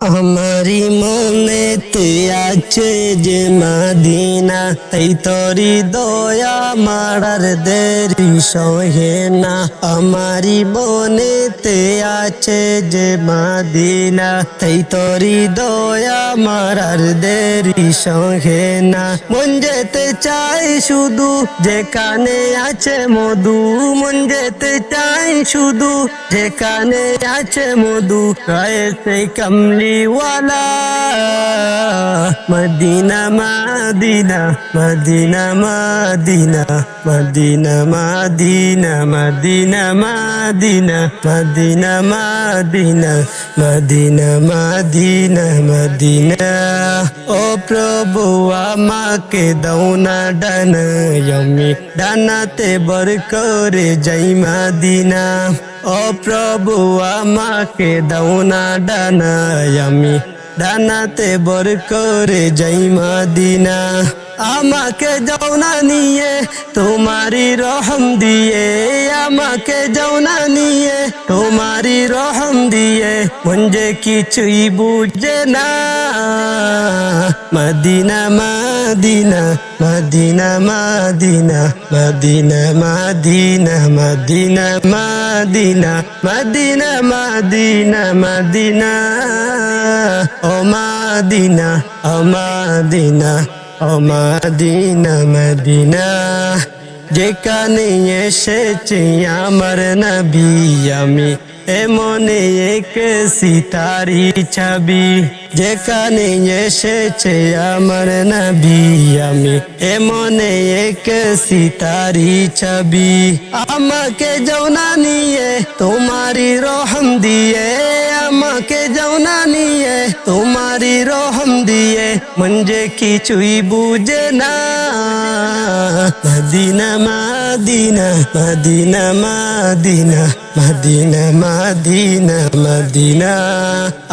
আমারি মনেতে আছে যে মদিনা, তাই তোরি দয়া মারার দেরি সহে না। আমারি মনেতে আছে যে মদিনা, তাই তোরি দয়া মারার দেরি সহে না। মন যেতে চাই শুধু যেখানে আছে মধু, মন যেতে চাই শুধু যেখানে আছে মধু। রয়েছে Kamliwala Medina Medina Medina Medina Medina Medina Medina Medina Medina Medina Medina Medina Medina. ও প্রভু আমাকে দাও না ডানা, আমি ডানাতে বর করে যাই মদিনা। ও প্রভু আমাকে দাও না ডানা, আমি ডানাতে বর করে যাই মদিনা। আমাকে যাও না নিয়ে তোমারি রহম দিয়ে, আমাকে যাও না নিয়ে তোমারি রহম দিয়ে। মন যে কিছুই বুঝে না Medina Medina Medina Medina Medina Medina Medina Medina Medina Medina Medina. ও মদিনা ও মদিনা ও মদিনা মদিনা। যেখানে এসেছে আমার নবী, আমি এমনে এক সিতারি ছবি। যেখানে এসেছে আমার নবী, আমি এমনে এক সিতারি ছবি। আমাকে যাও না নিয়ে তোমারি রহম দিয়ে, আমাকে যাও না নিয়ে তোমারি রহম দিয়ে। মন যে কিছুই বুঝে না Medina Medina Medina Medina Medina Medina Medina.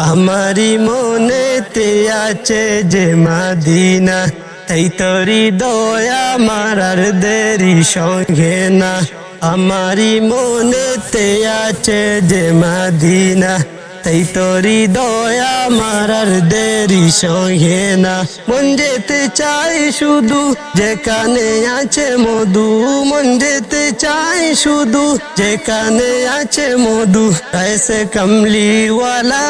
আমারি মনেতে আছে যে মদিনা, তাই তোরি দয়া মারার দেরি সঙ্গে না। আমারি মনেতে আছে যে মদিনা, তাই তোরি দয়া মারার দেরি সহে না। মন যেতে চাই শুধু যেখানে আছে মধু, মন যেতে চাই শুধু যেখানে আছে মধু। ऐसे Kamliwala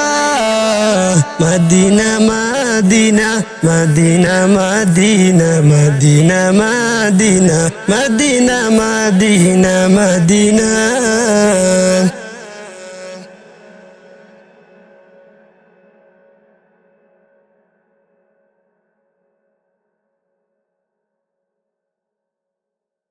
Medina Medina Medina Medina Medina Medina Medina Medina Medina.